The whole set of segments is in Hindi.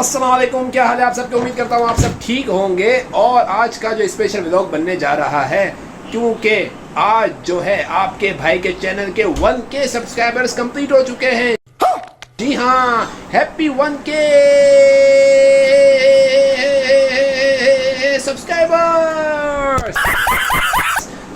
अस्सलाम वालेकुम, क्या हाल है आप सबके। उम्मीद करता हूँ आप सब ठीक होंगे। और आज का जो स्पेशल व्लॉग बनने जा रहा है, क्योंकि आज जो है आपके भाई के चैनल के 1K सब्सक्राइबर्स कंप्लीट हो चुके हैं। जी हाँ, हैप्पी 1K सब्सक्राइबर्स।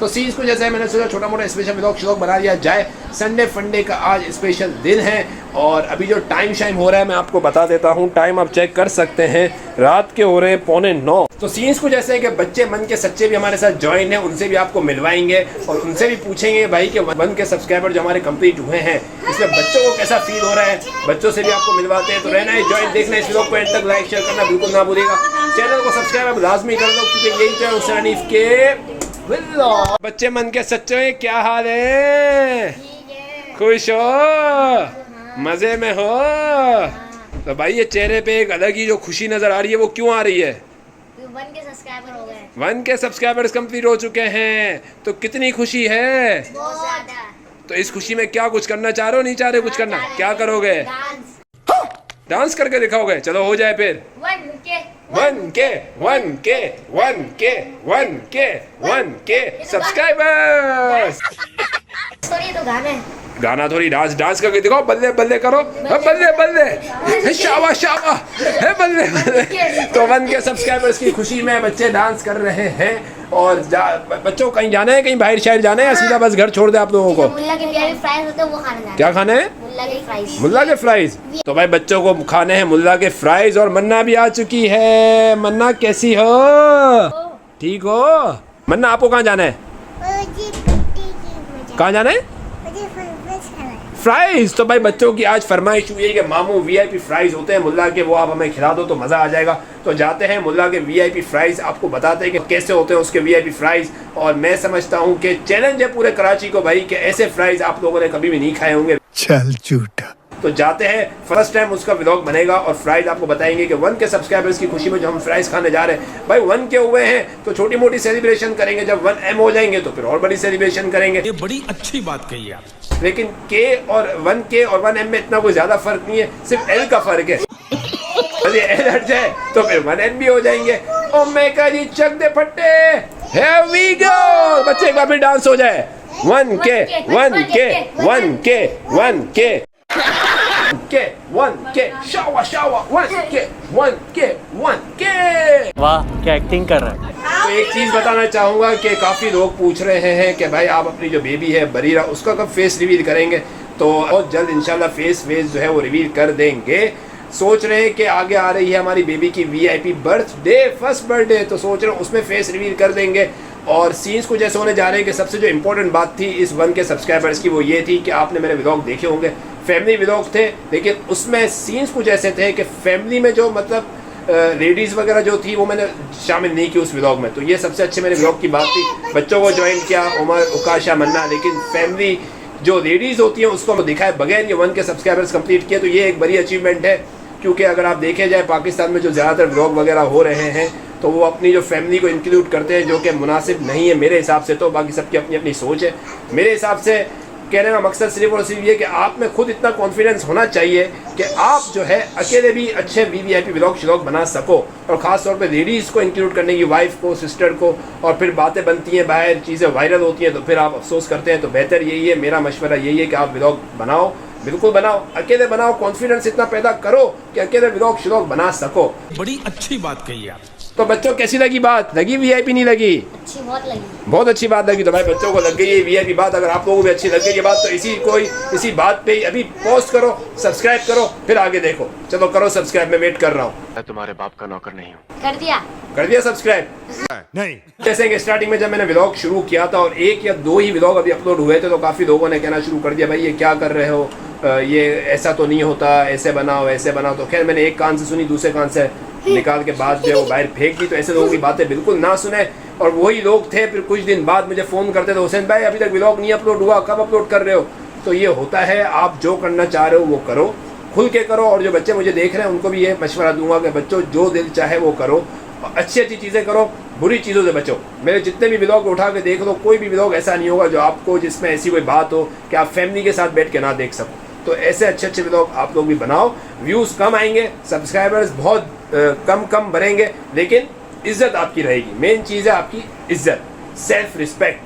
तो सीन्स को जैसे मैंने सोचा छोटा मोटा स्पेशल व्लॉग बना दिया जाए। संडे फंडे का आज स्पेशल दिन है और अभी जो टाइम शाइम हो रहा है मैं आपको बता देता हूँ। टाइम आप चेक कर सकते हैं, रात के हो रहे हैं 8:45। तो सीन्स को जैसे कि बच्चे मन के सच्चे भी हमारे साथ ज्वाइन हैं, उनसे भी आपको मिलवाएंगे और उनसे भी पूछेंगे भाई के 1K सब्सक्राइबर जो हमारे कंप्लीट हुए हैं, इसमें बच्चों को कैसा फील हो रहा है। बच्चों से भी आपको मिलवाते हैं। तो रहना है ज्वाइन, देखना इस व्लॉग को एंड तक, लाइक शेयर करना बिल्कुल ना भूलिएगा। चैनल को सब्सक्राइब लाजमी कर लो क्योंकि यही चैनल हुसैन हनीफ के बच्चे मन के सच्चे। क्या हाल है? खुश हो? मजे में हो? तो भाई ये चेहरे पे एक अलग ही जो खुशी नजर आ रही है, वो क्यों आ रही है? 1K सब्सक्राइबर हो गए। 1K सब्सक्राइबर्स कंप्लीट हो चुके हैं, तो कितनी खुशी है। बहुत ज्यादा। तो इस खुशी में क्या कुछ करना चाह रहे हो? नहीं चाह रहे कुछ करना? क्या करोगे? डांस करके दिखाओगे? चलो हो जाए फिर। 1K subscribers. तो गाना थोड़ी डांस करके दिखाओ। बल्ले बल्ले करो, बल्ले बल्ले, शाबा शाबा है, बल्ले बल्ले। तो 1K सब्सक्राइबर्स की खुशी में बच्चे डांस कर रहे हैं। और बच्चों कहीं जाना है, कहीं बाहर शहर जाना है या सीधा बस घर छोड़ दे आप लोगों को? मुल्ला के बिरयानी फ्राइज होते हैं, वो खाने जाना है। क्या खाने हैं? मुल्ला के फ्राइज। तो भाई बच्चों को खाने हैं मुल्ला के फ्राइज। और मन्ना भी आ चुकी है। मन्ना कैसी हो? ठीक हो? मन्ना आपको कहाँ जाना है? कहाँ जाना है? फ्राइज। तो भाई बच्चों की आज फरमाइश हुई है कि मामू VIP फ्राइज होते हैं मुल्ला के, वो आप हमें खिला दो तो मज़ा आ जाएगा। तो जाते हैं मुल्ला के VIP फ्राइज, आपको बताते हैं कि कैसे होते हैं उसके VIP फ्राइज। और मैं समझता हूँ कि चैलेंज है पूरे कराची को भाई कि ऐसे फ्राइज आप लोगों ने कभी भी नहीं खाए होंगे। चल झूठा। तो जाते हैं, फर्स्ट टाइम उसका व्लॉग बनेगा और फ्राइज आपको बताएंगे कि 1K सब्सक्राइबर्स की खुशी में जो हम फ्राइज खाने जा रहे हैं। भाई 1K हुए हैं तो छोटी मोटी सेलिब्रेशन करेंगे, जब 1M हो जाएंगे तो फिर और बड़ी सेलिब्रेशन करेंगे। ये बड़ी अच्छी बात कही आप। लेकिन K और 1K और 1M में इतना कोई ज्यादा फर्क नहीं है, सिर्फ L का फर्क है। यदि L हट जाए तो फिर 1M भी हो जाएंगे। ओ मेका जी चक दे फट्टे, here we go। बच्चे एक बार फिर डांस हो जाए। 1K 1K Shava 1K। वाह क्या एक्टिंग कर रहा है। तो एक चीज बताना चाहूंगा कि काफी लोग पूछ रहे हैं कि भाई आप अपनी जो बेबी है बरीरा, उसका कब फेस रिवील करेंगे। तो बहुत जल्द इंशाल्लाह फेस जो है वो रिवील कर देंगे। सोच रहे हैं कि आगे आ रही है हमारी बेबी की VIP बर्थडे, फर्स्ट बर्थडे, तो सोच रहे हैं उसमें फेस रिवील कर देंगे। और सीन्स को जैसे होने जा रहे हैं कि सबसे जो इम्पोर्टेंट बात थी इस 1K सब्सक्राइबर्स की, वो ये थी कि आपने मेरे व्लॉग देखे होंगे, फैमिली व्लॉग थे, लेकिन उसमें सीन्स कुछ ऐसे थे कि फैमिली में जो मतलब लेडीज़ वगैरह जो थी वो मैंने शामिल नहीं की उस व्लॉग में। तो ये सबसे अच्छे मेरे व्लॉग की बात थी। बच्चों को ज्वाइन किया, उमर, उकाशा, मन्ना, लेकिन फैमिली जो लेडीज़ होती हैं उसको दिखाए बगैर ये 1K सब्सक्राइबर्स कंप्लीट किए। तो ये एक बड़ी अचीवमेंट है, क्योंकि अगर आप देखे जाए पाकिस्तान में जो ज़्यादातर व्लॉग वगैरह हो रहे हैं तो वो अपनी जो फैमिली को इंक्लूड करते हैं, जो कि मुनासिब नहीं है मेरे हिसाब से। तो बाकी सबकी अपनी अपनी सोच है। मेरे हिसाब से कहने का मकसद सिर्फ और सिर्फ ये कि आप में खुद इतना कॉन्फिडेंस होना चाहिए कि आप जो है अकेले भी अच्छे VIP व्लॉग बना सको। और ख़ास तौर पे लेडीज़ को इंक्लूड करने की, वाइफ को, सिस्टर को, और फिर बातें बनती हैं बाहर, चीज़ें वायरल होती हैं तो फिर आप अफसोस करते हैं। तो बेहतर यही है, मेरा मशवरा यही है कि आप व्लॉग बनाओ, बिल्कुल बनाओ, अकेले बनाओ, कॉन्फिडेंस इतना पैदा करो कि अकेले व्लॉग बना सको। बड़ी अच्छी बात कही आप। तो बच्चों कैसी लगी बात? लगी VIP नहीं लगी? अच्छी बहुत लगी। बहुत अच्छी बात लगी। तो भाई बच्चों को लग गई ये VIP बात। अगर आप लोगों को भी अच्छी लग गई ये बात तो इसी बात पे अभी पोस्ट करो, सब्सक्राइब करो, फिर आगे देखो। चलो करो सब्सक्राइब, मैं वेट कर रहा हूँ। मैं तुम्हारे बाप का नौकर नहीं हूँ। कर दिया सब्सक्राइब? नहीं। जैसे कि स्टार्टिंग में जब मैंने व्लॉग शुरू किया था और 1 या 2 ही व्लॉग अभी अपलोड हुए थे, तो काफ़ी लोगों ने कहना शुरू कर दिया भाई ये क्या कर रहे हो, ये ऐसा तो नहीं होता, ऐसे बनाओ ऐसे बनाओ। तो खैर मैंने एक कान से सुनी, दूसरे कान से निकाल के बाद जो है वो बाहर फेंक दी। तो ऐसे लोगों की बातें बिल्कुल ना सुने। और वही लोग थे फिर कुछ दिन बाद मुझे फ़ोन करते थे, हुसैन भाई अभी तक व्लॉग नहीं अपलोड हुआ, कब अपलोड कर रहे हो? तो ये होता है, आप जो करना चाह रहे हो वो करो, खुल के करो। और जो बच्चे मुझे देख रहे हैं उनको भी ये मशवरा दूंगा कि बच्चों जो दिल चाहे वो करो, अच्छी अच्छी चीज़ें करो, बुरी चीज़ों से बचो। मेरे जितने भी व्लॉग उठा के देख लो, कोई भी व्लॉग ऐसा नहीं होगा जो आपको जिसमें ऐसी कोई बात हो कि आप फैमिली के साथ बैठ के ना देख सको। तो ऐसे अच्छे अच्छे व्लॉग आप लोग भी बनाओ। व्यूज़ कम आएंगे, सब्सक्राइबर्स बहुत कम बढ़ेंगे, लेकिन इज्जत आपकी रहेगी। मेन चीज़ है आपकी इज्जत, सेल्फ रिस्पेक्ट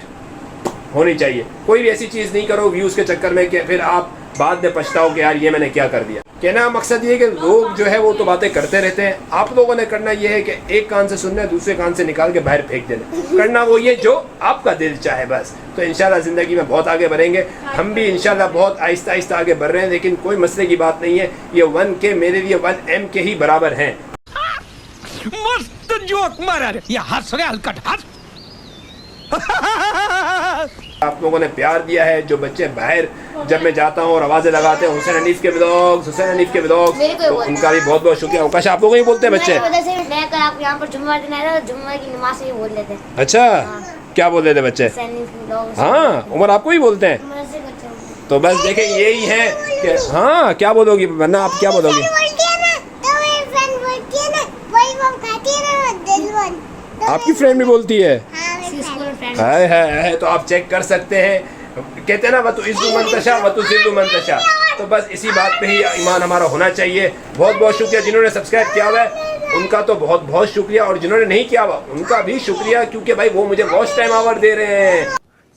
होनी चाहिए। कोई भी ऐसी चीज़ नहीं करो व्यूज़ के चक्कर में कि फिर आप बाद में पछताओ कि यार ये मैंने क्या कर दिया। कहना मकसद ये है कि लोग जो है वो तो बातें करते रहते हैं, आप लोगों ने करना ये है कि एक कान से सुनना है, दूसरे कान से निकाल के बाहर फेंक देना। करना वो ये जो आपका दिल चाहे बस। तो इंशाल्लाह ज़िंदगी में बहुत आगे बढ़ेंगे। हम भी इंशाल्लाह बहुत आहिस्ता आहिस्ता आगे बढ़ रहे हैं, लेकिन कोई मसले की बात नहीं है। ये 1K मेरे लिए 1M के ही बराबर हैं। मस्त जोक मारा रे, ये हंस रहे हलकट हंस। आप लोगों ने प्यार दिया है। जो बच्चे बाहर जब मैं जाता हूँ और आवाज़ें लगाते हैं हुसैन हनीफ के व्लॉग्स, हुसैन हनीफ के व्लॉग्स, मेरे को तो बोलता उनका भी बहुत बहुत शुक्रिया। अवकाश आप लोगों ही बोलते हैं बच्चे। मेरी वजह से मैं कल आपके यहाँ पर जुम्मा दिन आया था, जुम्मा की नमाज से ही बोल लेते हैं। अच्छा, क्या बोल रहे थे बच्चे? हाँ, उमर आपको ही बोलते हैं। तो बस देखें यही है कि हाँ, क्या बोलोगी वरना आप क्या बोलोगी? आपकी फ्रेंड भी बोलती है? है। तो आप चेक कर सकते हैं, कहते हैं ना वतु इज़्ज़ु मंतशा वतु ज़िल्लु मंतशा। तो बस इसी बात पे ही ईमान हमारा होना चाहिए। बहुत बहुत शुक्रिया जिन्होंने सब्सक्राइब किया हुआ है, उनका तो बहुत बहुत शुक्रिया, और जिन्होंने नहीं किया हुआ उनका भी शुक्रिया, क्योंकि भाई वो मुझे वॉच टाइम आवर दे रहे हैं,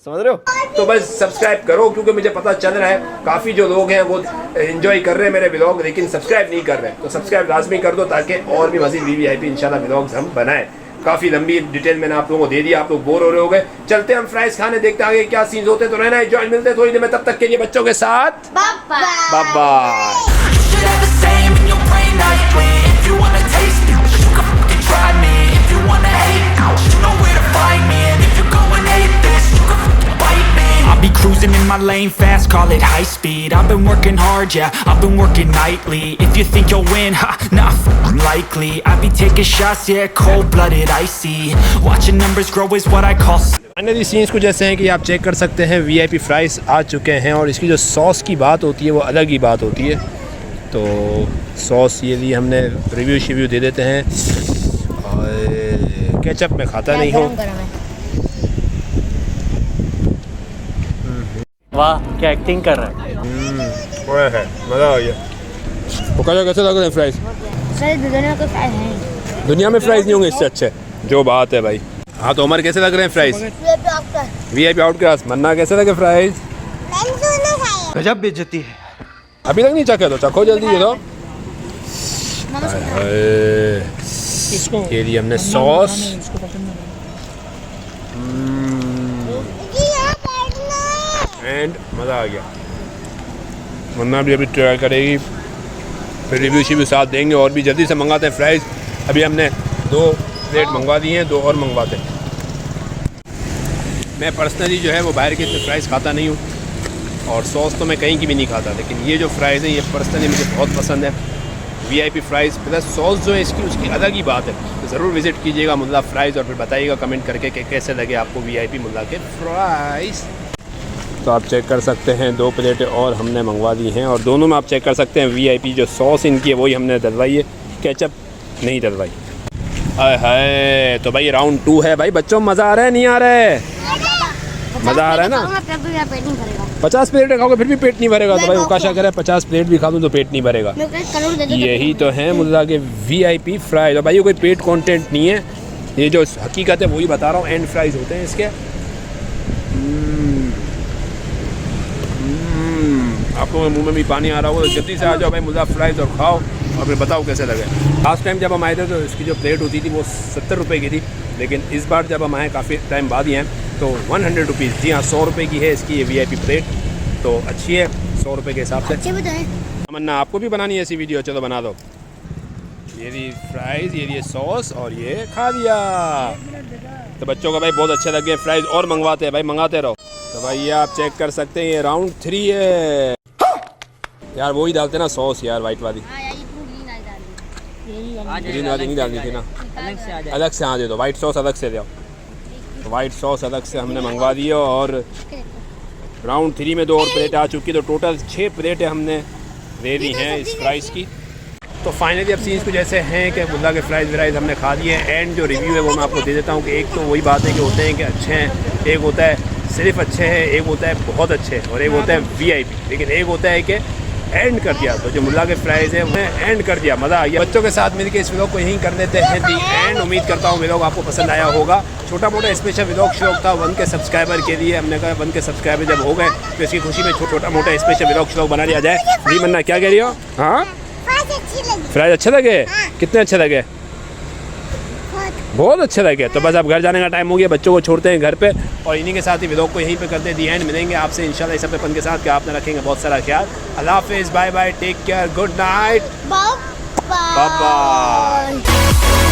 समझ रहे हो। तो बस सब्सक्राइब करो, क्योंकि मुझे पता चल रहा है काफ़ी जो लोग हैं वो एंजॉय कर रहे हैं मेरे व्लॉग, लेकिन सब्सक्राइब नहीं कर रहे। तो सब्सक्राइब लाजमी कर दो, ताकि और भी मज़ीद VIP इंशाल्लाह व्लॉग्स हम बनाएं। काफ़ी लंबी डिटेल मैंने आप लोगों को दे दिया, आप लोग बोर हो रहे हो गए। चलते हम फ्राइज खाने, देखते आगे क्या सीन्स होते हैं। तो रहना एंजॉय, मिलते हैं थोड़ी देर में, तब तक के लिए बच्चों के साथ bye bye. should have the same in your brain nightly. If you wanna taste it, you can fucking try me. If you wanna hate, you know where to find me. And if you're going hate this, you can fucking bite me. I'll be cruising in my lane fast, call it high speed. I've been working hard, yeah, I've been working nightly. If you think you'll win, ha, nah, unlikely. I be taking shots, yeah, cold-blooded, icy. Watching numbers grow is what I call. Finally scenes कुछ ऐसे हैं कि आप चेक कर सकते हैं। VIP फ्राइज़ आ चुके हैं, और इसकी जो सॉस की बात होती है वो अलग ही बात होती है। तो सॉस ये लिए हमने रिव्यू दे देते हैं, और केचप में खाता नहीं हूँ। वाह क्या एक्टिंग कर रहा है। है मज़ा आ गया। तो कैसे लग रहे हैं फ्राइज़? दुनिया में फ्राइज़ नहीं होंगे इससे अच्छे, जो बात है भाई। हाँ, तो उमर कैसे लग रहे हैं फ्राइज़? VIP out class. मन्ना कैसे लगे फ्राइज़? गजब बेइज्जती है। अभी तक नहीं चखे, तो चखो जल्दी ये तो। ये लिए हमने सॉस। एंड मज़ा आ गया। मन्ना भी अभी ट्राई करेगी, फिर रिव्यू साथ देंगे, और भी जल्दी से मंगाते हैं फ्राइज़। अभी हमने 2 प्लेट मंगवा दी हैं, 2 और मंगवाते हैं। मैं पर्सनली जो है वो बाहर के फ्राइज़ खाता नहीं हूँ, और सॉस तो मैं कहीं की भी नहीं खाता, लेकिन ये जो फ्राइज़ है ये पर्सनली मुझे बहुत पसंद है। VIP फ्राइज़ प्लस सॉस जो है इसकी, उसकी अलग ही बात है। तो ज़रूर विज़िट कीजिएगा मुल्ला फ्राइज़, और फिर बताइएगा कमेंट करके कि कैसे लगे आपको VIP मुल्ला के फ्राइज़। तो आप चेक कर सकते हैं 2 प्लेटें और हमने मंगवा दी हैं, और दोनों में आप चेक कर सकते हैं VIP जो सॉस इनकी है वही हमने डलवाई है, केचप नहीं डलवाई। हाय, तो भाई राउंड 2 है भाई। बच्चों मज़ा आ रहा है नहीं आ रहा है? मज़ा आ रहा है ना? 50 प्लेट खाओगे फिर भी पेट नहीं भरेगा, तो भाई उकाशा करे 50 प्लेट भी खा दूँ तो पेट नहीं भरेगा। यही तो है मुल्ला के VIP फ्राइज़। और भाई ये कोई पेट कंटेंट नहीं है, ये जो हकीकत है वही बता रहा हूँ। एंड फ्राइज़ होते हैं इसके। आप लोगों के मुंह में भी पानी आ रहा होगा, तो जल्दी से आ जाओ भाई मुल्ला फ्राइज़ और खाओ, और फिर बताओ कैसे लगे। लास्ट टाइम जब हम आए थे तो इसकी जो प्लेट होती थी वो 70 रुपये की थी, लेकिन इस बार जब हम आए काफ़ी टाइम बाद ही हैं तो 100 रुपीज़। जी हाँ, 100 रुपये की है इसकी ये VIP प्लेट, तो अच्छी है 100 रुपये के हिसाब से। तमन्ना आपको भी बनानी है ऐसी वीडियो? चलो बना दो। ये रही फ्राइज़, ये रही सॉस, और ये खा लिया। तो बच्चों का भाई बहुत अच्छे लगे फ्राइज़, और मंगवाते हैं भाई, मंगाते रहो। तो भाई ये आप चेक कर सकते हैं, ये राउंड 3 है यार। वही डालते ना सॉस यार, वाइट वाली। ग्रीन वाली नहीं डालनी थी ना, अलग से। हाँ दे दो, वाइट सॉस अलग से दो। वाइट सॉस अलग से हमने मंगवा दी, और राउंड 3 में 2 और प्लेटें आ चुकी, तो टोटल 6 प्लेटें हमने ले ली हैं इस फ्राइज़ की। तो फाइनली अब सीन्स कुछ ऐसे हैं कि मुल्ला के फ्राइज़ हमने खा लिए हैं। एंड जो रिव्यू है वो मैं आपको दे देता हूँ कि एक तो वही बात है कि होते हैं कि अच्छे हैं, एक होता है सिर्फ अच्छे हैं, एक होता है बहुत अच्छे हैं, और एक होता है VIP। लेकिन एक होता है कि एंड कर दिया। तो जो मुल्ला के फ्राइज़ हैं उन्हें एंड कर दिया, मज़ा आ गया। बच्चों के साथ मिलकर इस व्लॉग को यहीं कर देते हैं दी एंड। उम्मीद करता हूँ व्लॉग आपको पसंद आया होगा। छोटा मोटा स्पेशल व्लॉग शौक था 1 के सब्सक्राइबर के लिए। हमने कहा 1 के सब्सक्राइबर जब हो गए तो इसकी खुशी में छोटा मोटा स्पेशल व्लॉग शौक बना लिया जाए। जी मन्ना क्या कह रही हो? हाँ फ्राइज अच्छे लगे? कितने अच्छे लगे? बहुत अच्छे लगे। तो बस अब घर जाने का टाइम हो गया, बच्चों को छोड़ते हैं घर पे और इन्हीं के साथ ही व्लॉग को यहीं पे करते हैं दी एंड। मिलेंगे आपसे इंशाल्लाह इस अपनेपन के साथ कि आपने रखेंगे बहुत सारा ख्याल। अल्लाह हाफिज़, bye bye, take care, good night, bye bye.